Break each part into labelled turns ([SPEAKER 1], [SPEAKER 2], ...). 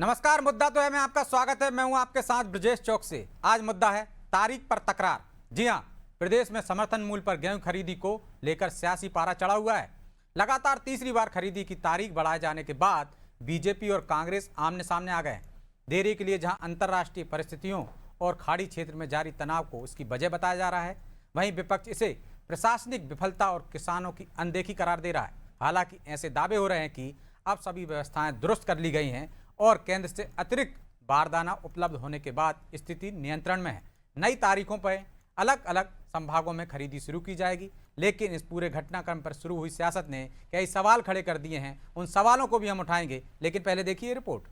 [SPEAKER 1] नमस्कार। मुद्दा तो है मैं आपका स्वागत है। मैं हूं आपके साथ ब्रजेश चौक से। आज मुद्दा है तारीख पर तकरार। जी हां, प्रदेश में समर्थन मूल्य पर गेहूं खरीदी को लेकर सियासी पारा चढ़ा हुआ है। लगातार तीसरी बार खरीदी की तारीख बढ़ाए जाने के बाद बीजेपी और कांग्रेस आमने सामने आ गए हैं। देरी के लिए जहां अंतर्राष्ट्रीय परिस्थितियों और खाड़ी क्षेत्र में जारी तनाव को इसकी वजह बताया जा रहा है, वहीं विपक्ष इसे प्रशासनिक विफलता और किसानों की अनदेखी करार दे रहा है। हालांकि ऐसे दावे हो रहे हैं कि अब सभी व्यवस्थाएं दुरुस्त कर ली गई हैं और केंद्र से अतिरिक्त बारदाना उपलब्ध होने के बाद स्थिति नियंत्रण में है। नई तारीखों पर अलग अलग संभागों में खरीदी शुरू की जाएगी, लेकिन इस पूरे घटनाक्रम पर शुरू हुई सियासत ने कई सवाल खड़े कर दिए हैं। उन सवालों को भी हम उठाएंगे, लेकिन पहले देखिए रिपोर्ट।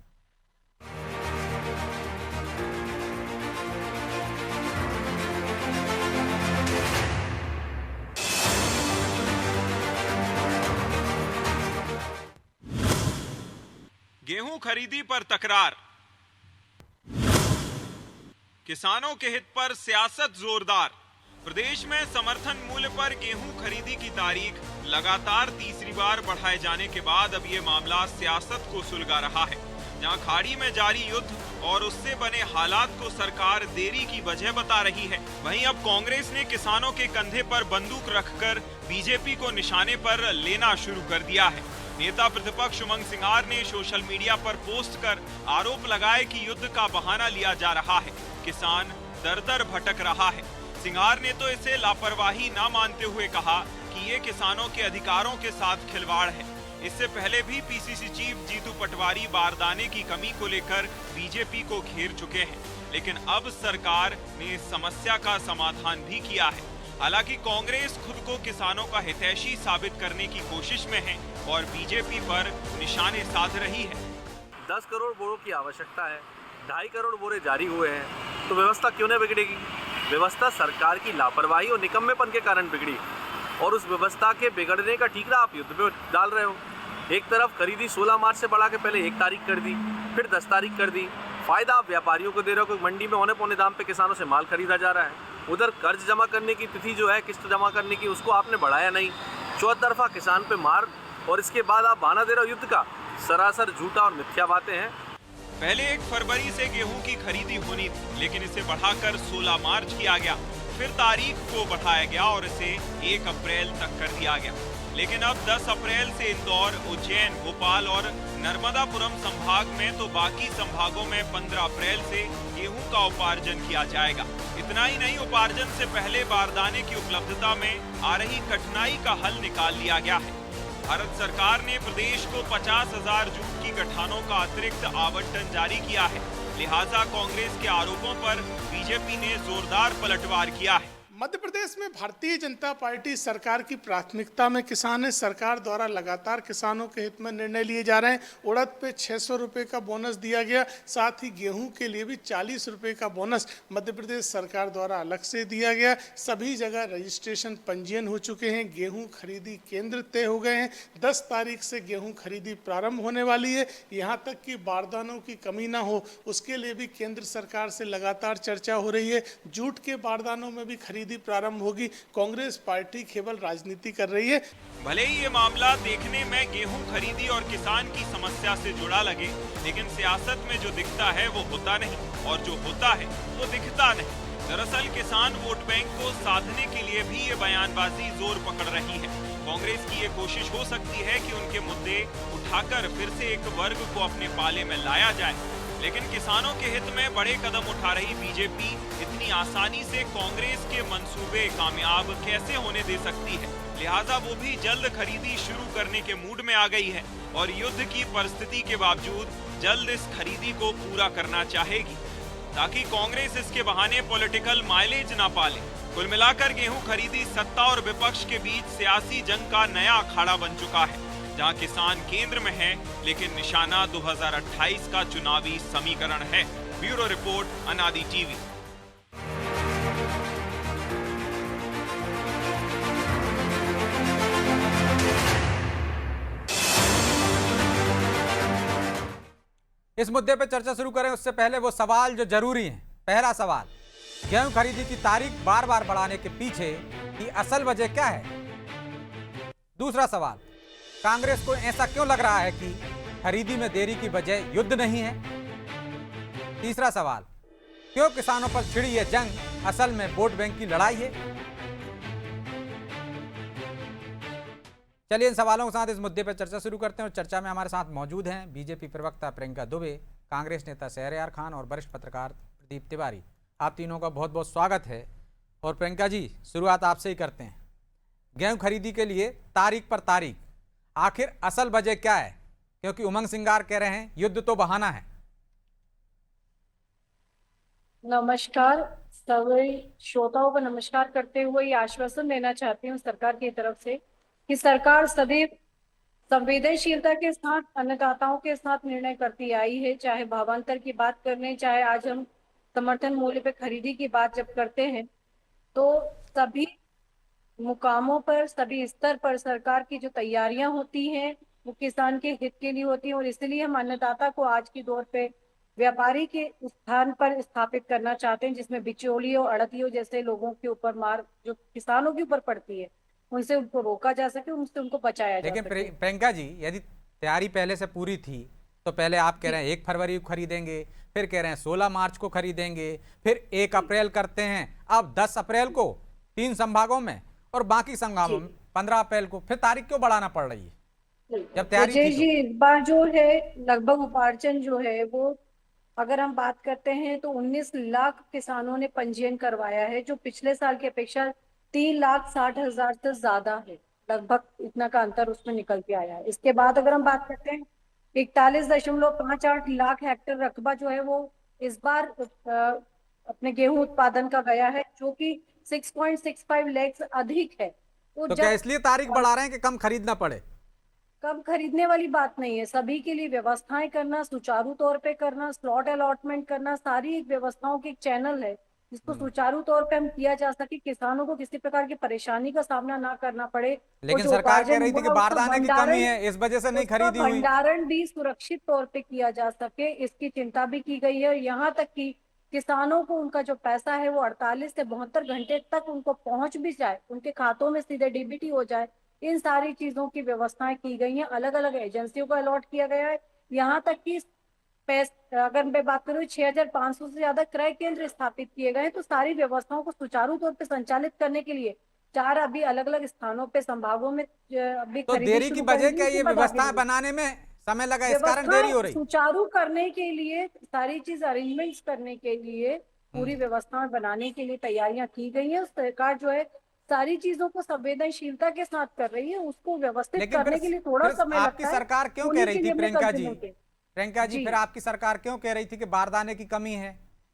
[SPEAKER 2] गेहूं खरीदी पर तकरार, किसानों के हित पर सियासत जोरदार। प्रदेश में समर्थन मूल्य पर गेहूं खरीदी की तारीख लगातार तीसरी बार बढ़ाए जाने के बाद अब ये मामला सियासत को सुलगा रहा है। जहां खाड़ी में जारी युद्ध और उससे बने हालात को सरकार देरी की वजह बता रही है, वहीं अब कांग्रेस ने किसानों के कंधे पर बंदूक रखकर बीजेपी को निशाने पर लेना शुरू कर दिया है। नेता प्रतिपक्ष उमंग सिंघार ने सोशल मीडिया पर पोस्ट कर आरोप लगाए कि युद्ध का बहाना लिया जा रहा है, किसान दर दर भटक रहा है। सिंघार ने तो इसे लापरवाही न मानते हुए कहा कि ये किसानों के अधिकारों के साथ खिलवाड़ है। इससे पहले भी पीसीसी चीफ जीतू पटवारी बारदाने की कमी को लेकर बीजेपी को घेर चुके हैं, लेकिन अब सरकार ने समस्या का समाधान भी किया है। हालांकि कांग्रेस खुद को किसानों का हितैषी साबित करने की कोशिश में है और बीजेपी पर निशाने साध रही है।
[SPEAKER 3] 10 करोड़ बोरों की आवश्यकता है, 2.5 करोड़ बोरे जारी हुए हैं, तो व्यवस्था क्यों नहीं बिगड़ेगी? व्यवस्था सरकार की लापरवाही और निकम्मेपन के कारण बिगड़ी और उस व्यवस्था के बिगड़ने का ठीकरा आप युद्ध में डाल रहे हो। एक तरफ खरीदी 16 मार्च से बढ़ा के पहले 1 तारीख कर दी, फिर 10 तारीख कर दी। फायदा आप व्यापारियों को दे रहे हो कि मंडी में औने पौने दाम पे किसानों से माल खरीदा जा रहा है। उधर कर्ज जमा करने की तिथि जो है, किस्त जमा करने की, उसको आपने बढ़ाया नहीं। चौतरफा किसान पे मार और इसके बाद आप बहाना दे रहे हो युद्ध का। सरासर झूठा और मिथ्या बातें हैं।
[SPEAKER 2] पहले 1 फरवरी से गेहूं की खरीदी होनी थी, लेकिन इसे बढ़ाकर 16 मार्च किया गया। फिर तारीख को बढ़ाया गया और इसे 1 अप्रैल तक कर दिया गया। लेकिन अब 10 अप्रैल से इंदौर, उज्जैन, भोपाल और नर्मदापुरम संभाग में तो बाकी संभागों में 15 अप्रैल से गेहूं का उपार्जन किया जाएगा। इतना ही नहीं, उपार्जन से पहले बारदाने की उपलब्धता में आ रही कठिनाई का हल निकाल लिया गया है। भारत सरकार ने प्रदेश को 50,000 जूट की गठानों का अतिरिक्त आवंटन जारी किया है। लिहाजा कांग्रेस के आरोपों पर बीजेपी ने जोरदार पलटवार किया है।
[SPEAKER 4] मध्य प्रदेश में भारतीय जनता पार्टी सरकार की प्राथमिकता में किसान है। सरकार द्वारा लगातार किसानों के हित में निर्णय लिए जा रहे हैं। उड़द पे 600 रुपये का बोनस दिया गया, साथ ही गेहूं के लिए भी 40 रुपये का बोनस मध्य प्रदेश सरकार द्वारा अलग से दिया गया। सभी जगह रजिस्ट्रेशन पंजीयन हो चुके हैं। गेहूं खरीदी केंद्र तय हो गए हैं। 10 तारीख से गेहूँ खरीदी प्रारंभ होने वाली है। यहाँ तक कि बारदानों की कमी ना हो, उसके लिए भी केंद्र सरकार से लगातार चर्चा हो रही है। जूट के बारदानों में भी खरीदी प्रारंभ होगी। कांग्रेस पार्टी केवल राजनीति कर रही है।
[SPEAKER 2] भले ही ये मामला देखने में गेहूं खरीदी और किसान की समस्या से जुड़ा लगे, लेकिन सियासत में जो दिखता है वो होता नहीं और जो होता है वो दिखता नहीं। दरअसल किसान वोट बैंक को साधने के लिए भी ये बयानबाजी जोर पकड़ रही है। कांग्रेस की ये कोशिश हो सकती है कि उनके मुद्दे उठाकर फिर से एक वर्ग को अपने पाले में लाया जाए, लेकिन किसानों के हित में बड़े कदम उठा रही बीजेपी इतनी आसानी से कांग्रेस के मंसूबे कामयाब कैसे होने दे सकती है? लिहाजा वो भी जल्द खरीदी शुरू करने के मूड में आ गई है और युद्ध की परिस्थिति के बावजूद जल्द इस खरीदी को पूरा करना चाहेगी, ताकि कांग्रेस इसके बहाने पॉलिटिकल माइलेज ना पाले। कुल मिलाकर गेहूं खरीदी सत्ता और विपक्ष के बीच सियासी जंग का नया अखाड़ा बन चुका है, जहां किसान केंद्र में है, लेकिन निशाना 2028 का चुनावी समीकरण है। ब्यूरो रिपोर्ट, अनादि टीवी।
[SPEAKER 1] इस मुद्दे पर चर्चा शुरू करें उससे पहले वो सवाल जो जरूरी हैं। पहला सवाल, गेहूं खरीदी की तारीख बार बार बढ़ाने के पीछे की असल वजह क्या है? दूसरा सवाल, कांग्रेस को ऐसा क्यों लग रहा है कि खरीदी में देरी की वजह युद्ध नहीं है? तीसरा सवाल, क्यों किसानों पर छिड़ी ये जंग असल में वोट बैंक की लड़ाई है? चलिए इन सवालों के साथ इस मुद्दे पर चर्चा शुरू करते हैं और चर्चा में हमारे साथ मौजूद हैं बीजेपी प्रवक्ता प्रियंका दुबे, कांग्रेस नेता शहरयार खान और वरिष्ठ पत्रकार प्रदीप तिवारी। आप तीनों का बहुत बहुत स्वागत है। और प्रियंका जी, शुरुआत आपसे ही करते हैं। गेहूं खरीदी के लिए तारीख पर तारीख, आखिर असल वजह क्या है? क्योंकि उमंग सिंगार कह रहे हैं युद्ध तो बहाना है।
[SPEAKER 5] नमस्कार, सभी श्रोताओं को नमस्कार करते हुए ये आश्वासन देना चाहती हूँ सरकार की तरफ से कि सरकार सदैव संवेदनशीलता के साथ अन्नदाताओं के साथ निर्णय करती आई है। चाहे भावांतर की बात करने, चाहे आज हम समर्थन मूल्य पे खरीदी की बात जब करते हैं, तो सभी मुकामों पर, सभी स्तर पर सरकार की जो तैयारियां होती हैं वो किसान के हित के लिए होती हैं। और इसलिए हम अन्नदाता को आज की दौर पे व्यापारी के स्थान पर स्थापित करना चाहते हैं, जिसमें बिचौलियों, अड़तियों जैसे लोगों के ऊपर मार जो किसानों के ऊपर पड़ती है, उनसे उनको रोका जा सके, उनसे उनको बचाया जा
[SPEAKER 1] लेकिन
[SPEAKER 5] सके।
[SPEAKER 1] प्रियंका जी, यदि तैयारी पहले से पूरी थी तो पहले आप कह रहे हैं 1 फरवरी को खरीदेंगे, फिर कह रहे हैं 16 मार्च को खरीदेंगे, फिर 1 अप्रैल करते हैं, अब 10 अप्रैल को 3 संभागों में और बाकी संभागों में 15 अप्रैल को, फिर तारीख क्यों बढ़ाना पड़ रही है जब तैयारी
[SPEAKER 5] विजय
[SPEAKER 1] थी
[SPEAKER 5] जी, इस बार जो है लगभग उपार्जन जो है वो, अगर हम बात करते हैं तो 19 लाख किसानों ने पंजीयन करवाया है, जो पिछले साल की अपेक्षा 3,60,000 से ज्यादा है। लगभग इतना का अंतर उसमें निकल के आया है। इसके बाद अगर हम बात करते हैं 41.58 लाख हेक्टेयर रकबा जो है वो इस बार अपने गेहूं उत्पादन का गया है, जो कि 6.65 लाख अधिक है।
[SPEAKER 1] तो क्या इसलिए तारीख बढ़ा रहे हैं कि कम खरीदना पड़े?
[SPEAKER 5] कम खरीदने वाली बात नहीं है, सभी के लिए व्यवस्थाएं करना, सुचारू तौर पे करना, स्लॉट अलॉटमेंट करना, सारी एक व्यवस्थाओं की एक चैनल है जिसको सुचारू तौर पे हम किया जा सके, किसानों को किसी प्रकार की परेशानी का सामना ना करना पड़े।
[SPEAKER 1] लेकिन सरकार कह रही थी कि बारदाने की कमी है, इस वजह से नहीं खरीदी हुई।
[SPEAKER 5] भंडारण भी सुरक्षित तौर पे किया जा सके, इसकी चिंता भी की गई है। यहाँ तक कि किसानों को उनका जो पैसा है वो 48 से 72 घंटे तक उनको पहुंच भी जाए, उनके खातों में सीधे डीबीटी हो जाए, इन सारी चीजों की व्यवस्थाएं की गई हैं। अलग अलग एजेंसियों को अलॉट किया गया है। यहाँ तक कि अगर मैं बात करूँ 6,500 से ज्यादा क्रय केंद्र स्थापित किए गए हैं। तो सारी व्यवस्थाओं को सुचारू तौर पे संचालित करने के लिए 4 अभी अलग अलग स्थानों पे, संभागों में अभी
[SPEAKER 1] तो देरी की वजह क्या, ये व्यवस्था बनाने में समय लगा, इस कारण देरी हो रही?
[SPEAKER 5] सुचारू करने के लिए, सारी चीज अरेंजमेंट्स करने के लिए, पूरी व्यवस्थाएं बनाने के लिए तैयारियां की गई है। सरकार जो है सारी चीजों को संवेदनशीलता के साथ कर रही है, उसको व्यवस्थित करने के लिए थोड़ा समय लगता है।
[SPEAKER 1] आपकी सरकार क्यों कह रही थी प्रियंका जी, फिर आपकी सरकार क्यों कह रही थी कि बारदाने की कमी है,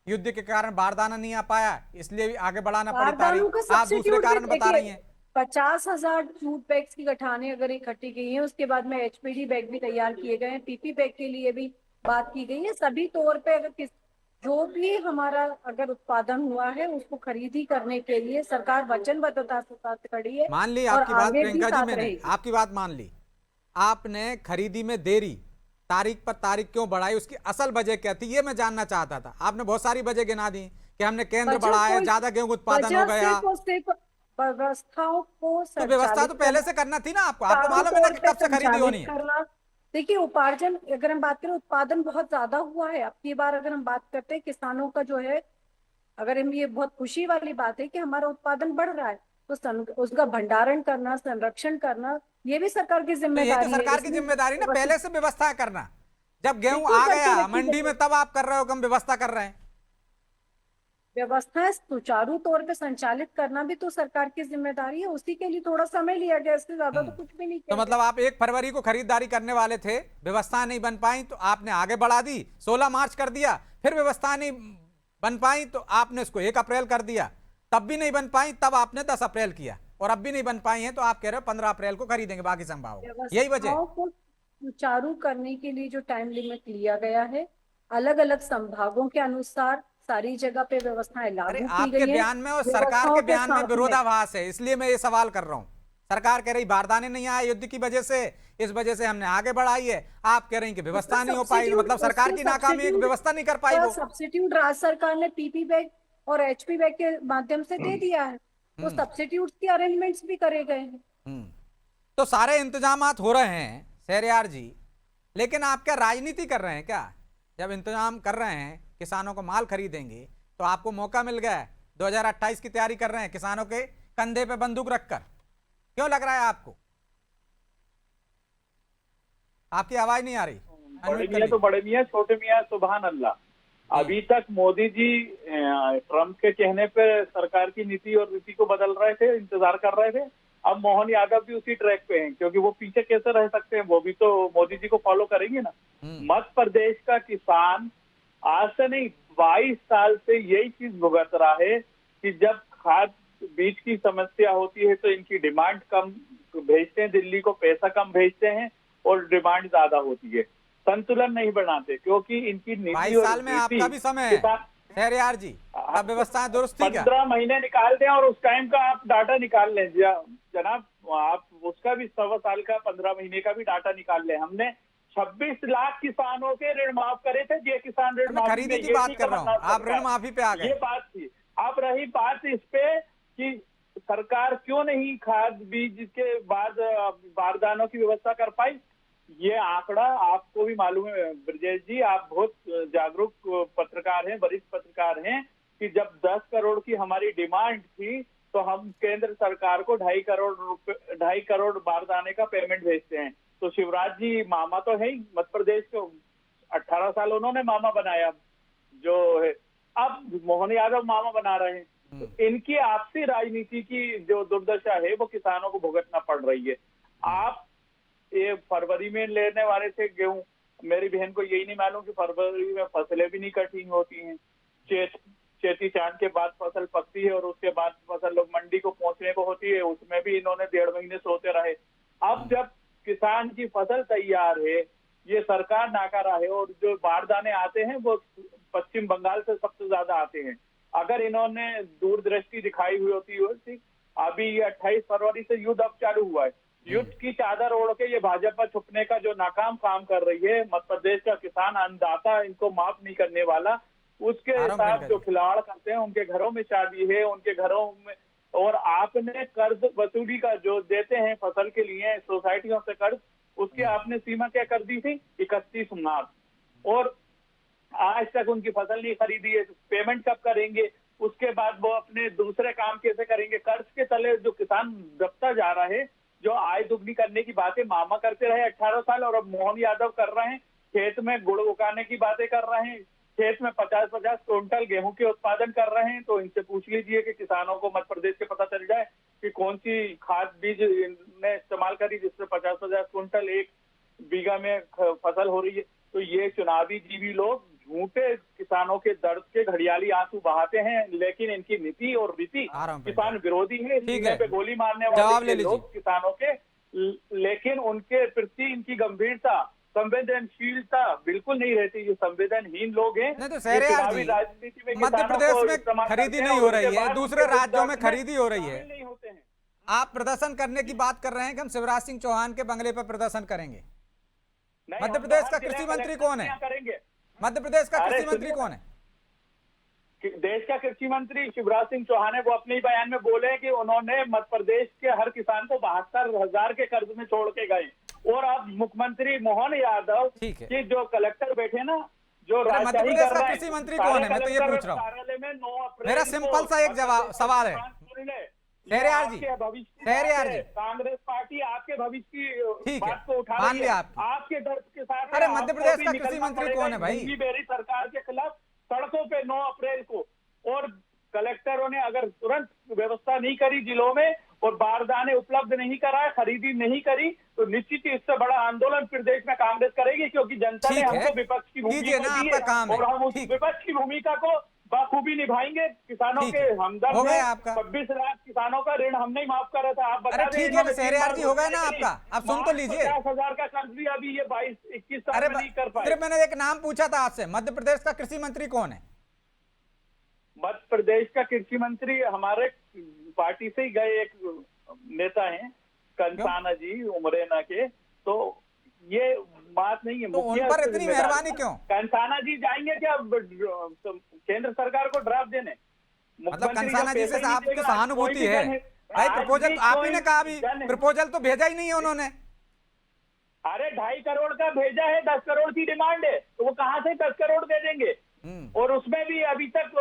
[SPEAKER 1] युद्ध के कारण बारदाना नहीं आ पाया, इसलिए भी आगे बढ़ाना पड़ी तारीख? आप दूसरे कारण बता रही हैं।
[SPEAKER 5] 50,000 जूट बैग्स की गठाने अगर इकट्ठी की है, उसके बाद में एचपीडी बैग भी तैयार किए गए हैं, पीपी बैग के लिए भी बात की गई है। सभी तौर पे अगर जो भी हमारा अगर उत्पादन हुआ है उसको खरीदी करने के लिए सरकार वचनबद्धता के साथ खड़ी है।
[SPEAKER 1] मान ली आपकी बात प्रियंका जी, मैंने आपकी बात मान ली। आपने खरीदी में देरी, तारीख पर तारीख क्यों बढ़ाई, उसकी असल वजह क्या थी, ये मैं जानना चाहता था। आपने बहुत सारी वजह गिना दी कि हमने केंद्र बढ़ाया, ज्यादा गेहूं उत्पादन हो गया।
[SPEAKER 5] व्यवस्थाओं को,
[SPEAKER 1] तो व्यवस्था तो पहले से करना थी ना आपको मालूम है ना कि कब से खरीदी होनी है।
[SPEAKER 5] देखिए, उपार्जन अगर हम बात करें, उत्पादन बहुत ज्यादा हुआ है। अब की बार अगर हम बात करते हैं किसानों का जो है, अगर हम, ये बहुत खुशी वाली बात है कि हमारा उत्पादन बढ़ रहा है, तो उसका भंडारण करना, संरक्षण करना, ये भी सरकार की जिम्मेदारी है।
[SPEAKER 1] ये तो सरकार की जिम्मेदारी ना, पहले से व्यवस्था करना। जब गेहूं आ गया मंडी में तब आप कर रहे हो, कम व्यवस्था कर रहे हैं।
[SPEAKER 5] व्यवस्था सुचारू तौर पे संचालित करना भी तो सरकार की जिम्मेदारी है, उसी के लिए थोड़ा समय लिया गया, इससे ज्यादा तो कुछ भी नहीं किया।
[SPEAKER 1] तो मतलब आप 1 फरवरी को खरीदारी करने वाले थे, व्यवस्था नहीं बन पाई तो आपने आगे बढ़ा दी, 16 मार्च कर दिया, फिर व्यवस्था नहीं बन पाई तो आपने उसको 1 अप्रैल कर दिया, तब भी नहीं बन पाई, तब आपने 10 अप्रैल किया, और अब भी नहीं बन पाई है तो आप कह रहे हो 15 अप्रैल को खरीदेंगे बाकी संभाव। यही वजह
[SPEAKER 5] को सुचारू करने के लिए जो टाइम लिमिट लिया गया है, अलग अलग संभागों के अनुसार सारी जगह पे व्यवस्थाएं लागू की गई हैं।
[SPEAKER 1] आपके बयान में और सरकार के बयान में विरोधाभास है, इसलिए मैं ये सवाल कर रहा हूं। सरकार कह रही बारदाने नहीं आए युद्ध की वजह से, इस वजह से हमने आगे बढ़ाई है, आप कह रही कि व्यवस्था नहीं हो पाई, मतलब सरकार की नाकामी, व्यवस्था नहीं कर पाई। वो
[SPEAKER 5] सब्सिट्यूट राज्य सरकार ने पीपी बैग और एचपी बैग के माध्यम से दे दिया है, तो सब्सिट्यूट की अरेंजमेंट्स भी करे गए हैं।
[SPEAKER 1] तो सारे इंतजामात हो रहे हैं शहरयार जी, लेकिन आप क्या राजनीति कर रहे हैं क्या? जब इंतजाम कर रहे हैं किसानों को माल खरीदेंगे तो आपको मौका मिल गया है। 2028 की तैयारी कर रहे हैं किसानों के कंधे पे बंदूक रखकर। क्यों लग रहा है आपको? आपकी आवाज नहीं आ रही।
[SPEAKER 6] बड़े मियाँ तो बड़े मियाँ, छोटे मियाँ सुभान अल्लाह। अभी तक मोदी जी ट्रंप के कहने पे सरकार की नीति और नीति को बदल रहे थे, इंतजार कर रहे थे। अब मोहन यादव भी उसी ट्रैक पे हैं, क्योंकि वो पीछे कैसे रह सकते हैं, वो भी तो मोदी जी को फॉलो करेंगे ना। मध्य प्रदेश का किसान आज से नहीं 22 साल से यही चीज भुगत रहा है कि जब खाद बीज की समस्या होती है तो इनकी डिमांड कम भेजते हैं दिल्ली को, पैसा कम भेजते हैं और डिमांड ज्यादा होती है, संतुलन नहीं बनाते, क्योंकि इनकी नीति
[SPEAKER 1] 22 साल में आपका भी समय है शहरयार जी, अब व्यवस्थाएं दुरुस्त थी क्या?
[SPEAKER 6] 15 महीने निकाल दें और उस टाइम का आप डाटा निकाल लें जनाब, आप उसका भी 1.25 साल का 15 महीने का भी डाटा निकाल लें। हमने 26 लाख किसानों के ऋण माफ करे थे। ये किसान ऋण माफी
[SPEAKER 1] खरीदी की बात कर रहा हूँ, आप ऋण माफी पे आ गए।
[SPEAKER 6] ये बात थी। अब रही बात इस पे कि सरकार क्यों नहीं खाद बीज के बाद बारदानों की व्यवस्था कर पाई। ये आंकड़ा आपको भी मालूम है ब्रजेश जी, आप बहुत जागरूक पत्रकार हैं, वरिष्ठ पत्रकार हैं, कि जब 10 करोड़ की हमारी डिमांड थी तो हम केंद्र सरकार को 2.5 करोड़ बारदाने का पेमेंट भेजते हैं। तो शिवराज जी मामा तो है ही मध्य प्रदेश को, 18 साल उन्होंने मामा बनाया जो है, अब मोहन यादव मामा बना रहे हैं। तो इनकी आपसी राजनीति की जो दुर्दशा है वो किसानों को भुगतना पड़ रही है। आप ये फरवरी में लेने वाले थे गेहूं, मेरी बहन को यही नहीं मालूम कि फरवरी में फसलें भी नहीं कटिंग होती हैं। चेती चांद के बाद फसल पकती है और उसके बाद फसल लोग मंडी को पहुंचने को होती है, उसमें भी इन्होंने 1.5 महीने सोते रहे। अब जब किसान की फसल तैयार है, ये सरकार नाकारा है और जो बारदाने आते हैं वो पश्चिम बंगाल से सबसे ज्यादा आते हैं। अगर इन्होंने दूरदृष्टि दिखाई हुई होती, अभी ये 28 फरवरी से युद्ध अब चालू हुआ है, युद्ध की चादर ओढ़ के ये भाजपा छुपने का जो नाकाम काम कर रही है, मध्य प्रदेश का किसान अन्नदाता इनको माफ नहीं करने वाला, उसके साथ जो खिलाड़ करते हैं, उनके घरों में शादी है, उनके घरों में, और आपने कर्ज वसूली का जो देते हैं फसल के लिए सोसाइटियों से कर्ज, उसकी आपने सीमा क्या कर दी थी, 31 मार्च, और आज तक उनकी फसल नहीं खरीदी है। पेमेंट कब करेंगे? उसके बाद वो अपने दूसरे काम कैसे करेंगे? कर्ज के तले जो किसान दबता जा रहा है, जो आय दुगनी करने की बातें मामा करते रहे 18 साल और अब मोहन यादव कर रहे हैं, खेत में गुड़ उगाने की बातें कर रहे हैं, खेत में 50-50 क्विंटल गेहूं के उत्पादन कर रहे हैं। तो इनसे पूछ लीजिए कि किसानों को मध्य प्रदेश के पता चल जाए कि कौन सी खाद बीज ने इस्तेमाल करी जिससे 50-50 क्विंटल एक बीघा में फसल हो रही है। तो ये चुनावी जीवी लोग झूठे किसानों के दर्द के घड़ियाली आंसू बहाते हैं, लेकिन इनकी नीति और रीति किसान विरोधी है। सीने पे गोली मारने वाले लोग किसानों के, लेकिन उनके प्रति इनकी गंभीरता, संवेदनशीलता बिल्कुल नहीं रहती। ये संवेदनहीन लोग हैं।
[SPEAKER 1] नहीं तो शहरयार जी, मध्य प्रदेश में खरीदी नहीं हो रही है, दूसरे राज्यों में खरीदी हो रही है। आप प्रदर्शन करने की बात कर रहे हैं कि हम शिवराज सिंह चौहान के बंगले पर प्रदर्शन करेंगे। मध्य प्रदेश का कृषि मंत्री कौन है? मध्य प्रदेश का कृषि मंत्री कौन है?
[SPEAKER 6] देश का कृषि मंत्री शिवराज सिंह चौहान है। वो अपने ही बयान में बोले कि उन्होंने मध्य प्रदेश के हर किसान को 72,000 के कर्ज में छोड़ के गए। और अब मुख्यमंत्री मोहन यादव की जो कलेक्टर बैठे ना, जो
[SPEAKER 1] मध्य प्रदेश का कृषि मंत्री कौन है, मैं तो ये पूछ रहा हूँ। मेरा सिंपल सा एक सवाल है शहरयार जी, शहरयार जी,
[SPEAKER 6] कांग्रेस पार्टी आपके भविष्य की बात को उठा
[SPEAKER 1] मान
[SPEAKER 6] रही
[SPEAKER 1] लिया
[SPEAKER 6] है, आपके दर्द के साथ।
[SPEAKER 1] अरे मध्य प्रदेश का कृषि मंत्री कौन है भाई?
[SPEAKER 6] बेरी सरकार के खिलाफ सड़कों पे 9 अप्रैल को, और कलेक्टरों ने अगर तुरंत व्यवस्था नहीं करी जिलों में और बारदाने उपलब्ध नहीं कराए, खरीदी नहीं करी, तो निश्चित ही इससे बड़ा आंदोलन प्रदेश में कांग्रेस करेगी, क्योंकि जनता ने हमको विपक्ष की भूमिका दी है और हम उस विपक्ष की भूमिका को बखूबी निभाएंगे। किसानों के हमदर्द हैं, 26 लाख किसानों का ऋण हमने ही माफ करा था। आप बता दें,
[SPEAKER 1] ठीक है शहरयार जी, हो गया ना आपका, अब सुन तो लीजिए।
[SPEAKER 6] 50,000 का कर्ज भी अभी ये 22-21 साल में नहीं कर पाए।
[SPEAKER 1] सिर्फ मैंने एक नाम पूछा था आपसे, मध्य प्रदेश का कृषि मंत्री कौन है?
[SPEAKER 6] मध्य प्रदेश का कृषि मंत्री हमारे पार्टी से ही गए एक नेता हैं, कंसाना जी उमरेना के। तो ये बात नहीं है,
[SPEAKER 1] तो उन पर इतनी मेहरबानी क्यों?
[SPEAKER 6] कंसाना जी जाएंगे क्या केंद्र सरकार को ड्राफ्ट देने?
[SPEAKER 1] मतलब कंसाना जी से आपकी सहानुभूति है भाई? प्रपोजल आप ही ने कहा, अभी प्रपोजल तो भेजा ही नहीं है उन्होंने।
[SPEAKER 6] अरे 2.5 करोड़ का भेजा है, 10 करोड़ की डिमांड है, तो वो कहां से 10 करोड़ दे देंगे? और उसमें भी अभी तक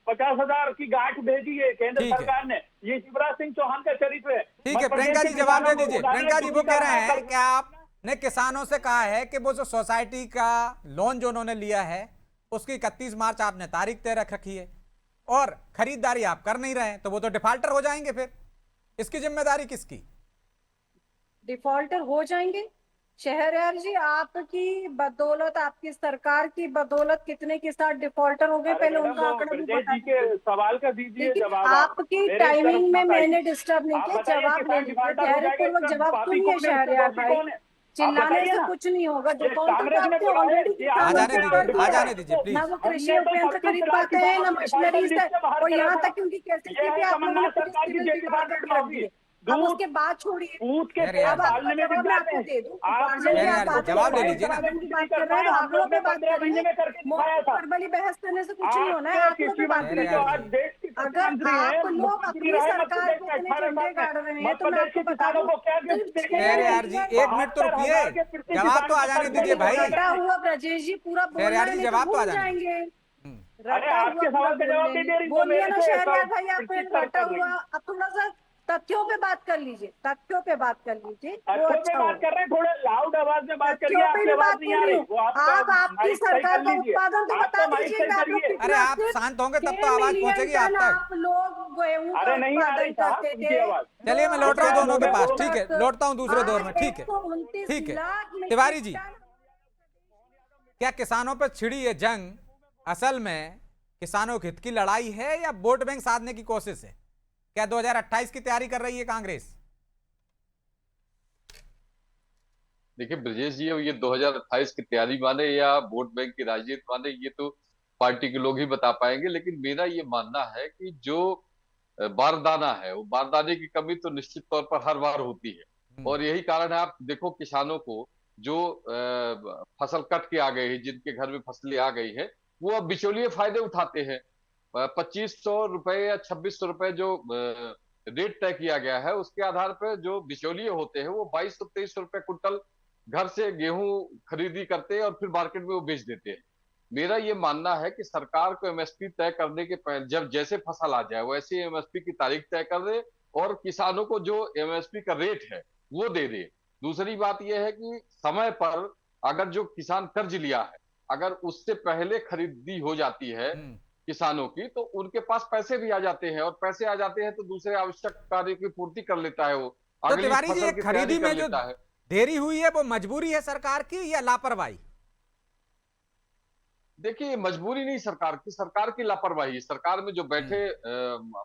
[SPEAKER 6] 50,000 की गांठ भेजी है केंद्र
[SPEAKER 1] ठीक है।
[SPEAKER 6] सरकार ने। ये शिवराज सिंह चौहान का चरित्र है।
[SPEAKER 1] ठीक है
[SPEAKER 6] मध्य प्रदेश
[SPEAKER 1] प्रियंका
[SPEAKER 6] के
[SPEAKER 1] जी जवाब दे
[SPEAKER 6] किसानों को
[SPEAKER 1] दीजिए।
[SPEAKER 6] उड़ाने
[SPEAKER 1] प्रियंका जी
[SPEAKER 6] की
[SPEAKER 1] वो कह रहे
[SPEAKER 6] कोशिश
[SPEAKER 1] हैं कि आपने किसानों से कहा है कि वो जो सोसाइटी का लोन जो उन्होंने लिया है उसकी 31 मार्च आपने तारीख तय रख रखी है और खरीदारी आप कर नहीं रहे हैं, तो वो तो डिफॉल्टर हो जाएंगे, फिर इसकी जिम्मेदारी किसकी?
[SPEAKER 5] डिफॉल्टर हो जाएंगे। शहरयार जी, आपकी बदौलत, आपकी सरकार की बदौलत कितने के साथ डिफॉल्टर हो गए,
[SPEAKER 6] अरे
[SPEAKER 5] पहले
[SPEAKER 6] मैडम,
[SPEAKER 5] उनका
[SPEAKER 6] वो
[SPEAKER 5] आंकड़ा भी
[SPEAKER 6] ब्रजेश
[SPEAKER 5] बता
[SPEAKER 6] जी के
[SPEAKER 5] दीजिए।
[SPEAKER 6] सवाल का दीजिए
[SPEAKER 5] लेकिन
[SPEAKER 6] जवाब। आप
[SPEAKER 5] आपकी
[SPEAKER 6] मेरे
[SPEAKER 5] टाइमिंग
[SPEAKER 6] तरफ
[SPEAKER 5] में
[SPEAKER 6] मत
[SPEAKER 5] मैंने
[SPEAKER 6] आइए।
[SPEAKER 5] डिस्टर्ब नहीं
[SPEAKER 6] आप
[SPEAKER 5] किया,
[SPEAKER 6] बताइए
[SPEAKER 5] जवाब ले
[SPEAKER 6] किसान
[SPEAKER 5] लीजिए।
[SPEAKER 6] डिफाल्टर हो जाएगा,
[SPEAKER 5] धैर्यपूर्वक
[SPEAKER 6] इसका
[SPEAKER 5] जवाब
[SPEAKER 6] पापी
[SPEAKER 5] सुनिए
[SPEAKER 6] कौन है, इसका
[SPEAKER 5] शहरयार
[SPEAKER 6] दोषी
[SPEAKER 5] भाई।
[SPEAKER 6] कौन है? आप
[SPEAKER 5] चिल्लाने
[SPEAKER 6] बताइए
[SPEAKER 5] से
[SPEAKER 6] ना।
[SPEAKER 5] कुछ नहीं होगा।
[SPEAKER 6] ये
[SPEAKER 5] डिफॉल्टर
[SPEAKER 6] कांग्रेस
[SPEAKER 5] तो
[SPEAKER 6] ने
[SPEAKER 5] आपके
[SPEAKER 6] बोला है
[SPEAKER 5] ऑलरेडी
[SPEAKER 6] कि
[SPEAKER 5] किसानों
[SPEAKER 1] आजाने
[SPEAKER 5] से
[SPEAKER 1] दीजिए,
[SPEAKER 5] कर दिया
[SPEAKER 1] आजाने
[SPEAKER 5] है।
[SPEAKER 1] दीजिए प्लीज।
[SPEAKER 5] ना वो कृषि
[SPEAKER 6] हमने तो
[SPEAKER 5] उपयंत्र
[SPEAKER 6] 36
[SPEAKER 5] खरीद
[SPEAKER 6] लाख
[SPEAKER 5] पाते हैं, ना
[SPEAKER 6] किसानों को
[SPEAKER 5] मशीनरी
[SPEAKER 6] डिफाल्टर लिस्ट से बाहर
[SPEAKER 5] और
[SPEAKER 6] करा
[SPEAKER 5] यहाँ
[SPEAKER 6] था।
[SPEAKER 5] तक कि उनकी
[SPEAKER 6] ये
[SPEAKER 5] कैसे
[SPEAKER 6] है
[SPEAKER 5] भी आप लोगों ने
[SPEAKER 6] कमलनाथ सरकार की
[SPEAKER 5] सिविल
[SPEAKER 6] जे
[SPEAKER 5] रिकॉर्ड
[SPEAKER 6] किसान
[SPEAKER 5] करके रख
[SPEAKER 6] माफी।
[SPEAKER 5] दिए। अब
[SPEAKER 6] दूध
[SPEAKER 5] उसके बाद छोड़िए।
[SPEAKER 6] दूध के
[SPEAKER 1] अरे यार,
[SPEAKER 5] अब आपका
[SPEAKER 6] पालने में
[SPEAKER 5] जवाब मैं
[SPEAKER 6] दिक्कत
[SPEAKER 5] आपको
[SPEAKER 6] है।
[SPEAKER 5] दे दूं।
[SPEAKER 6] आप
[SPEAKER 5] उपार्जन की
[SPEAKER 1] अरे
[SPEAKER 5] आप
[SPEAKER 1] यार,
[SPEAKER 5] बात
[SPEAKER 1] जवाब
[SPEAKER 5] कर
[SPEAKER 1] ले
[SPEAKER 5] रहे हैं,
[SPEAKER 1] लीजिए ना।
[SPEAKER 5] उत्पादन की बात
[SPEAKER 6] कर
[SPEAKER 5] कर रहे हैं, तो
[SPEAKER 6] हम
[SPEAKER 5] आंकड़ों
[SPEAKER 6] लोग
[SPEAKER 5] पे
[SPEAKER 6] ने
[SPEAKER 5] बात
[SPEAKER 6] 15 महीने
[SPEAKER 5] करिए।
[SPEAKER 6] में करके दिखाया था।
[SPEAKER 5] वर्बली बहस करने से कुछ नहीं होना है,
[SPEAKER 6] आपके
[SPEAKER 5] आंकड़ों
[SPEAKER 6] कृषि
[SPEAKER 5] पे बात
[SPEAKER 6] मंत्री
[SPEAKER 1] यार
[SPEAKER 6] जो
[SPEAKER 5] करिए।
[SPEAKER 6] आज देश के
[SPEAKER 5] अगर
[SPEAKER 6] मंत्री हैं,
[SPEAKER 5] आप लोग
[SPEAKER 6] मुख्यमंत्री
[SPEAKER 5] अपनी
[SPEAKER 6] रहे मध्य
[SPEAKER 5] सरकार
[SPEAKER 6] प्रदेश
[SPEAKER 5] को
[SPEAKER 6] में
[SPEAKER 5] इतने
[SPEAKER 6] 18
[SPEAKER 5] झंडे
[SPEAKER 6] साल में।
[SPEAKER 5] गाड़ रहे हैं,
[SPEAKER 6] मध्य
[SPEAKER 5] तो मैं
[SPEAKER 6] प्रदेश
[SPEAKER 5] आपको
[SPEAKER 6] के
[SPEAKER 5] बता
[SPEAKER 6] किसानों
[SPEAKER 5] दूं,
[SPEAKER 6] को क्या
[SPEAKER 5] सिर्फ
[SPEAKER 6] गिफ्ट देके
[SPEAKER 1] खैर
[SPEAKER 6] गए?
[SPEAKER 1] यार जी, 1 मिनट तो रुकिए।
[SPEAKER 6] 72,000 के कृषि
[SPEAKER 1] जवाब तो
[SPEAKER 6] किसान
[SPEAKER 1] आ जाने
[SPEAKER 6] को
[SPEAKER 1] दीजिए भाई।
[SPEAKER 5] रटा हुआ ब्रजेश जी पूरा बोलना
[SPEAKER 1] शहरयार
[SPEAKER 5] है,
[SPEAKER 1] जी,
[SPEAKER 5] नहीं तो
[SPEAKER 1] जवाब तो आ
[SPEAKER 5] भूल
[SPEAKER 1] जाने
[SPEAKER 5] जाएंगे।
[SPEAKER 6] अरे
[SPEAKER 5] रटा हुआ
[SPEAKER 6] आपके
[SPEAKER 5] पूरा
[SPEAKER 6] सवाल का जवाब
[SPEAKER 5] बोल
[SPEAKER 6] नहीं दे रही तो
[SPEAKER 5] बोलिए
[SPEAKER 6] मेरे
[SPEAKER 5] ना
[SPEAKER 6] से
[SPEAKER 5] शहरयार भाई, आप
[SPEAKER 6] किस तरह
[SPEAKER 5] रटा
[SPEAKER 6] कर रही
[SPEAKER 5] हुआ।
[SPEAKER 6] हैं?
[SPEAKER 5] अब थोड़ा सा तथ्यों पे बात कर लीजिए, तथ्यों पे बात कर लीजिए, वो
[SPEAKER 6] अच्छों पे
[SPEAKER 5] अच्छा
[SPEAKER 6] बात
[SPEAKER 5] होगा।
[SPEAKER 6] कर रहे हैं, थोड़े लाउड आवाज में बात करिए।
[SPEAKER 5] तथ्यों पे
[SPEAKER 6] आपकी
[SPEAKER 5] भी
[SPEAKER 6] आवाज
[SPEAKER 5] बात
[SPEAKER 6] नहीं
[SPEAKER 5] कर
[SPEAKER 6] आ
[SPEAKER 5] रही
[SPEAKER 6] रही।
[SPEAKER 5] हूँ।
[SPEAKER 6] वो आपका
[SPEAKER 5] आप आपकी
[SPEAKER 6] माइक सही
[SPEAKER 5] सरकार
[SPEAKER 6] कर
[SPEAKER 5] का
[SPEAKER 6] लीजिए।
[SPEAKER 5] उत्पादन तो बता
[SPEAKER 6] आपका माइक
[SPEAKER 5] दीजिए
[SPEAKER 6] सही
[SPEAKER 5] कि आप लोग
[SPEAKER 6] करिए।
[SPEAKER 1] अरे
[SPEAKER 5] कितना
[SPEAKER 1] आप
[SPEAKER 5] सिर्फ
[SPEAKER 1] शांत होंगे तब
[SPEAKER 5] 6
[SPEAKER 1] तो आवाज
[SPEAKER 5] मिलियन
[SPEAKER 1] पहुंचेगी आप
[SPEAKER 5] टन
[SPEAKER 1] तक।
[SPEAKER 5] आप लोग गेहूं का
[SPEAKER 6] अरे नहीं आ रही
[SPEAKER 5] उत्पादन
[SPEAKER 6] साहब
[SPEAKER 5] करते
[SPEAKER 6] उनकी
[SPEAKER 5] थे।
[SPEAKER 6] आवाज।
[SPEAKER 1] चलिए मैं लौट रहा हूं दोनों के पास, ठीक है,
[SPEAKER 5] 2022
[SPEAKER 1] लौटता हूं दूसरे दौर में,
[SPEAKER 5] आज
[SPEAKER 1] ठीक है,
[SPEAKER 5] 129
[SPEAKER 1] ठीक है।
[SPEAKER 5] लाख मीट्रिक
[SPEAKER 1] तिवारी जी,
[SPEAKER 5] टन
[SPEAKER 1] क्या किसानों पर छिड़ी ये जंग असल में किसानों के हित की लड़ाई है या वोट बैंक साधने की कोशिश है? क्या 2028 की तैयारी कर रही है कांग्रेस?
[SPEAKER 7] देखिए ब्रजेश जी, अब ये 2028 की तैयारी माने या वोट बैंक की राजनीति माने, ये तो पार्टी के लोग ही बता पाएंगे। लेकिन मेरा ये मानना है कि जो बारदाना है, वो बारदाने की कमी तो निश्चित तौर पर हर बार होती है। और यही कारण है, आप देखो किसानों को जो फसल कट के आ गई है, जिनके घर में फसलें आ गई है, वो अब बिचौलिए फायदे उठाते हैं। 2500 रुपए या 2600 रुपए जो रेट तय किया गया है, उसके आधार पर जो बिचौलिए होते हैं वो 2200-2300 रुपए कुंटल घर से गेहूं खरीदी करते हैं और फिर मार्केट में वो बेच देते हैं। मेरा ये मानना है कि सरकार को एमएसपी तय करने के पहले, जब जैसे फसल आ जाए वैसे एमएसपी की तारीख तय कर दे और किसानों को जो एमएसपी का रेट है वो दे दे। दूसरी बात यह है कि समय पर अगर जो किसान कर्ज लिया है, अगर उससे पहले खरीदी हो जाती है किसानों की, तो उनके पास पैसे भी आ जाते हैं, और पैसे आ जाते हैं तो दूसरे आवश्यक कार्य की पूर्ति कर लेता है वो,
[SPEAKER 1] तो
[SPEAKER 7] अगली
[SPEAKER 1] तिवारी जी,
[SPEAKER 7] फसल
[SPEAKER 1] ये
[SPEAKER 7] की
[SPEAKER 1] खरीदी
[SPEAKER 7] तैयारी कर
[SPEAKER 1] में जो
[SPEAKER 7] लेता है।
[SPEAKER 1] देरी हुई है वो मजबूरी है सरकार की या लापरवाही?
[SPEAKER 7] देखिए, मजबूरी नहीं सरकार की लापरवाही है। सरकार में जो बैठे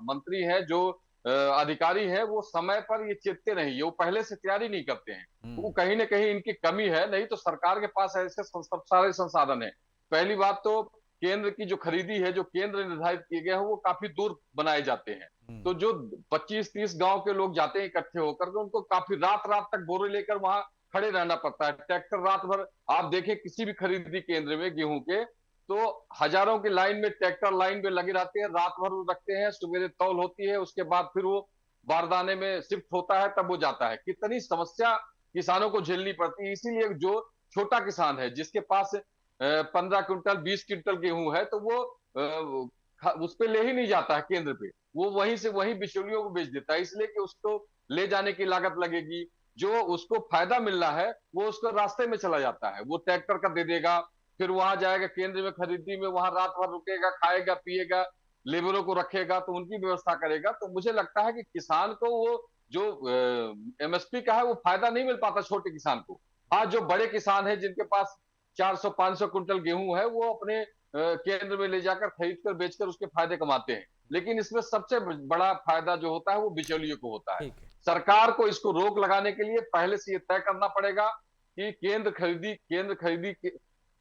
[SPEAKER 7] मंत्री हैं, जो अधिकारी हैं, वो समय पर ये चेतते नहीं है, वो पहले से तैयारी नहीं करते हैं। वो कहीं ना कहीं इनकी कमी है, नहीं तो सरकार के पास ऐसे सब सारे संसाधन है। पहली बात तो केंद्र की जो खरीदी है, जो केंद्र निर्धारित किए गए हैं, वो काफी दूर बनाए जाते हैं। तो जो 25-30 गांव के लोग जाते हैं इकट्ठे होकर, तो उनको काफी रात रात तक बोरे लेकर वहां खड़े रहना पड़ता है। ट्रैक्टर रात भर, आप देखें किसी भी खरीदी केंद्र में गेहूं के, तो हजारों की लाइन में ट्रैक्टर लाइन में लगे रहते हैं, रात भर वो रखते हैं, सुबह तौल होती है, उसके बाद फिर वो बारदाने में शिफ्ट होता है, तब वो जाता है। कितनी समस्या किसानों को झेलनी पड़ती है। इसीलिए जो छोटा किसान है, जिसके पास 15 क्विंटल 20 क्विंटल गेहूं है, तो वो उस पे ले ही नहीं जाता है केंद्र पे, वो वहीं से वहीं बिचौलियों को बेच देता है, इसलिए कि उसको ले जाने की लागत लगेगी। जो उसको फायदा मिल रहा है वो उसको रास्ते में चला जाता है, वो ट्रैक्टर का दे देगा, फिर वहां जाएगा केंद्र में खरीदी में, वहां रात भर रुकेगा, खाएगा पिएगा, लेबरों को रखेगा, तो उनकी व्यवस्था करेगा। तो मुझे लगता है कि किसान को वो जो एमएसपी का है वो फायदा नहीं मिल पाता छोटे किसान को। हाँ, जो बड़े किसान है जिनके पास 400-500 कुंटल गेहूं है, वो अपने केंद्र में ले जाकर खरीद कर बेचकर उसके फायदे कमाते हैं। लेकिन इसमें सबसे बड़ा फायदा जो होता है वो बिचौलियों को होता है। सरकार को इसको रोक लगाने के लिए पहले से ये तय करना पड़ेगा कि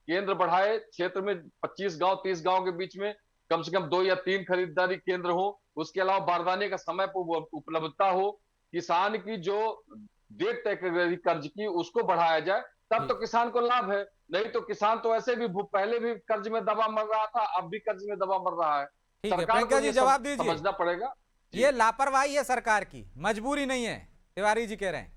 [SPEAKER 7] केंद्र बढ़ाए, क्षेत्र में 25 गांव 30 गांव के बीच में कम से कम 2 या 3 खरीदारी केंद्र हो। उसके अलावा बारदाने का समय पर उपलब्धता हो, किसान की जो डेट तय कर रही कर्ज की उसको बढ़ाया जाए, तब तो किसान को लाभ है। नहीं तो किसान तो ऐसे भी पहले भी कर्ज में दबा मर रहा था, अब भी कर्ज में दबा मर रहा है।
[SPEAKER 1] ठीक है,
[SPEAKER 7] सरकार
[SPEAKER 1] प्रियंका
[SPEAKER 7] को
[SPEAKER 1] जी
[SPEAKER 7] ये
[SPEAKER 1] जवाब दीजिए।
[SPEAKER 7] समझना पड़ेगा।
[SPEAKER 1] ये लापरवाही है सरकार की, मजबूरी नहीं है, तिवारी जी कह रहे हैं।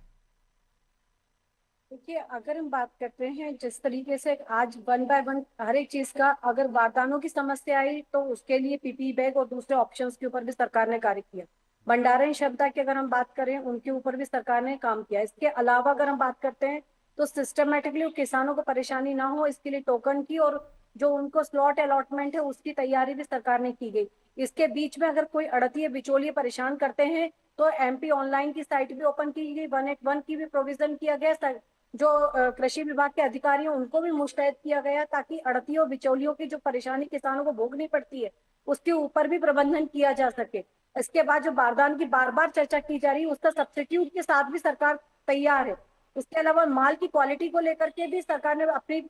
[SPEAKER 5] देखिए, अगर हम बात करते हैं जिस तरीके से आज वन बाय वन हर एक चीज का अगर बारदानों की समस्या आई तो उसके लिए पीपीई बैग और दूसरे ऑप्शंस के ऊपर भी सरकार ने कार्य किया। भंडारण क्षमता की अगर हम बात करें उनके ऊपर भी सरकार ने काम किया। इसके अलावा अगर हम बात करते हैं तो सिस्टमेटिकली किसानों को परेशानी ना हो इसके लिए टोकन की और जो उनको स्लॉट अलॉटमेंट है उसकी तैयारी भी सरकार ने की गई। इसके बीच में अगर कोई अड़तिये बिचौलिए परेशान करते हैं तो एमपी ऑनलाइन की साइट भी ओपन की गई, 181 की भी प्रोविजन किया गया। जो कृषि विभाग के अधिकारी हैं उनको भी मुस्तैद किया गया ताकि अड़तियों बिचौलियों की जो परेशानी किसानों को भोगनी पड़ती है उसके ऊपर भी प्रबंधन किया जा सके। इसके बाद जो बारदान की बार बार चर्चा की जा रही है उसका सब्सिट्यूट के साथ भी सरकार तैयार है। इसके अलावा माल की क्वालिटी को लेकर के भी सरकार ने अपनी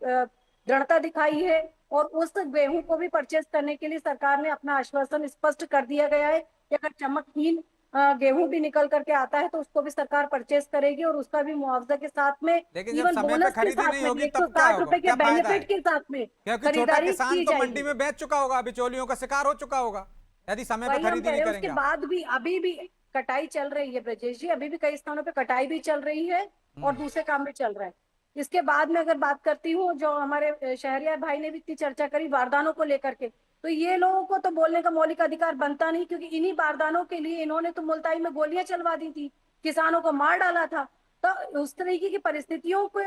[SPEAKER 5] दृढ़ता दिखाई है और उस गेहूं को भी परचेज करने के लिए सरकार ने अपना आश्वासन स्पष्ट कर दिया गया है कि अगर चमकहीन गेहूं भी निकल करके आता है तो उसको भी सरकार परचेज करेगी और उसका भी मुआवजा के साथ में,
[SPEAKER 1] लेकिन जब
[SPEAKER 5] इवन
[SPEAKER 1] समय पे
[SPEAKER 5] बोनस के
[SPEAKER 1] खरीदी
[SPEAKER 5] साथ
[SPEAKER 1] नहीं
[SPEAKER 5] में,
[SPEAKER 1] होगी तब क्या
[SPEAKER 5] 160
[SPEAKER 1] होगा?
[SPEAKER 5] रुपए के
[SPEAKER 1] क्या फायदा है?
[SPEAKER 5] बेनिफिट के साथ में
[SPEAKER 1] क्योंकि छोटा
[SPEAKER 5] खरीदारी
[SPEAKER 1] किसान
[SPEAKER 5] की
[SPEAKER 1] तो
[SPEAKER 5] जाएगी।
[SPEAKER 1] मंडी में बेच चुका होगा, बिचौलियों का शिकार हो चुका होगा यदि समय पे
[SPEAKER 5] वही हम
[SPEAKER 1] खरीदी
[SPEAKER 5] कह
[SPEAKER 1] नहीं
[SPEAKER 5] रहे हैं। उसके
[SPEAKER 1] करेंगे।
[SPEAKER 5] बाद भी अभी भी कटाई चल रही है ब्रजेश जी, अभी भी कई स्थानों पे कटाई भी चल रही है और दूसरे काम भी चल रहा है। इसके बाद में अगर बात करती हूँ जो हमारे शहरियार भाई ने भी इतनी चर्चा करी बारदानों को लेकर के, तो ये लोगों को तो बोलने का मौलिक अधिकार बनता नहीं क्योंकि इन्हीं बारदानों के लिए इन्होंने तो मुल्ताई में गोलियां चलवा दी थी, किसानों को मार डाला था। तो उस तरीके की परिस्थितियों को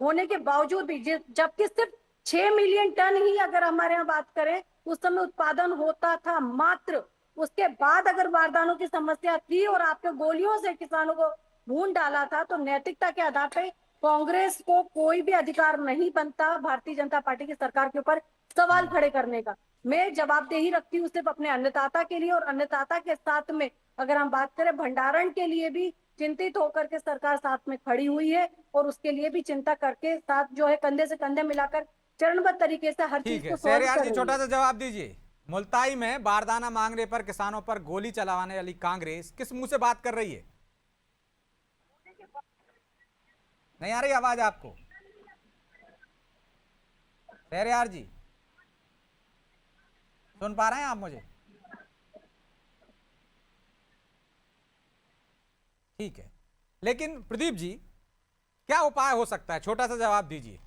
[SPEAKER 5] होने के बावजूद भी जबकि सिर्फ 6 मिलियन टन ही अगर हमारे यहाँ बात करें उस समय उत्पादन होता था मात्र, उसके बाद अगर बारदानों की समस्या थी और आपके गोलियों से किसानों को भून डाला था तो नैतिकता के आधार पर कांग्रेस को कोई भी अधिकार नहीं बनता भारतीय जनता पार्टी की सरकार के ऊपर सवाल खड़े करने का। मैं जवाबदेही रखती हूँ सिर्फ अपने अन्नदाता के लिए और अन्नदाता के साथ में अगर हम बात करें भंडारण के लिए भी चिंतित होकर के सरकार साथ में खड़ी हुई है और उसके लिए भी चिंता करके साथ जो है कंधे से कंधे मिलाकर चरणबद्ध तरीके से हर
[SPEAKER 1] ठीक
[SPEAKER 5] चीज
[SPEAKER 1] है,
[SPEAKER 5] को सॉल्व
[SPEAKER 1] शहरयार
[SPEAKER 5] कर
[SPEAKER 1] जी
[SPEAKER 5] रही
[SPEAKER 1] छोटा
[SPEAKER 5] है।
[SPEAKER 1] सा जवाब दीजिए। मुल्ताई में बारदाना मांगने पर किसानों पर गोली चलाने वाली कांग्रेस किस मुंह से बात कर रही है? नहीं आ रही आवाज आपको शहरयार जी? सुन पा रहे हैं आप मुझे? ठीक है, लेकिन प्रदीप जी क्या उपाय हो सकता है, छोटा सा जवाब दीजिए।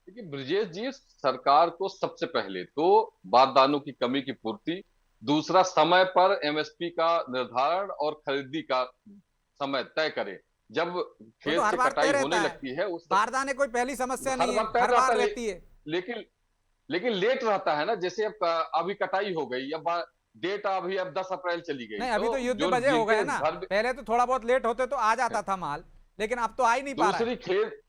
[SPEAKER 7] देखिए ब्रजेश जी, सरकार को सबसे पहले तो बारदानों की कमी की पूर्ति, दूसरा समय पर एमएसपी का निर्धारण और खरीदी का समय तय करे। जब
[SPEAKER 1] वो
[SPEAKER 7] खेत
[SPEAKER 1] तो हर
[SPEAKER 7] से
[SPEAKER 1] बार
[SPEAKER 7] कटाई
[SPEAKER 1] तय
[SPEAKER 7] होने
[SPEAKER 1] रहता है,
[SPEAKER 7] लगती है उस
[SPEAKER 1] बारदाने कोई पहली समस्या
[SPEAKER 7] हर
[SPEAKER 1] नहीं है,
[SPEAKER 7] बार तय
[SPEAKER 1] हर
[SPEAKER 7] रहता
[SPEAKER 1] बार
[SPEAKER 7] है,
[SPEAKER 1] रहती है।
[SPEAKER 7] लेकिन लेट रहता है ना। जैसे अब अभी कटाई हो गई, अब डेट अभी अब 10 अप्रैल चली गई,
[SPEAKER 1] नहीं, अभी तो युद्ध
[SPEAKER 7] जो
[SPEAKER 1] बजे हो गए
[SPEAKER 7] जिनके
[SPEAKER 1] ना,
[SPEAKER 7] घर में
[SPEAKER 1] पहले तो थोड़ा बहुत लेट होते तो आ जाता था माल, लेकिन अब तो आ ही नहीं पा रहा है।
[SPEAKER 7] दूसरी खेत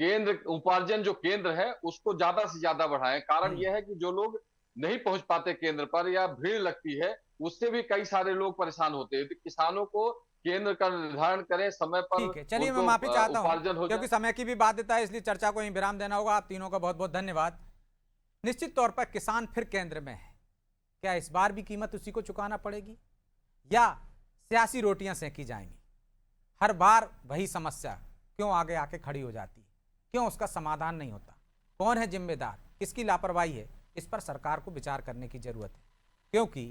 [SPEAKER 7] केंद्र उपार्जन जो केंद्र है उसको ज्यादा से ज्यादा बढ़ाएं। कारण यह है कि जो लोग नहीं पहुंच पाते केंद्र पर या भीड़ लगती है उससे भी कई सारे लोग परेशान होते हैं। तो किसानों को केंद्र का निर्धारण करें, समय पर
[SPEAKER 1] ठीक है, चलिए मैं
[SPEAKER 7] उनको
[SPEAKER 1] माफी चाहता
[SPEAKER 7] उपार्जन
[SPEAKER 1] हूं
[SPEAKER 7] हो
[SPEAKER 1] क्योंकि
[SPEAKER 7] जाए।
[SPEAKER 1] समय की भी बाध्यता है, इसलिए चर्चा को यहीं विराम देना होगा। आप तीनों का बहुत बहुत धन्यवाद। निश्चित तौर पर किसान फिर केंद्र में है, क्या इस बार भी कीमत उसी को चुकाना पड़ेगी या सियासी रोटियां सेंकी जाएंगी? हर बार वही समस्या क्यों आगे आके खड़ी हो जाती है, क्यों उसका समाधान नहीं होता? कौन है जिम्मेदार, किसकी लापरवाही है? इस पर सरकार को विचार करने की जरूरत है, क्योंकि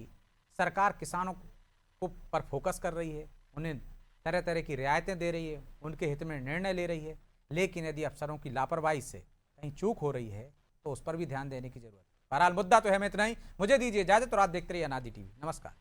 [SPEAKER 1] सरकार किसानों को पर फोकस कर रही है, उन्हें तरह तरह की रियायतें दे रही है, उनके हित में निर्णय ले रही है, लेकिन यदि अफसरों की लापरवाही से कहीं चूक हो रही है तो उस पर भी ध्यान देने की जरूरत है। बहरहाल मुद्दा तो है में इतना ही। मुझे दीजिए इजाजत और आप देखते रहिए अनादि टीवी। नमस्कार।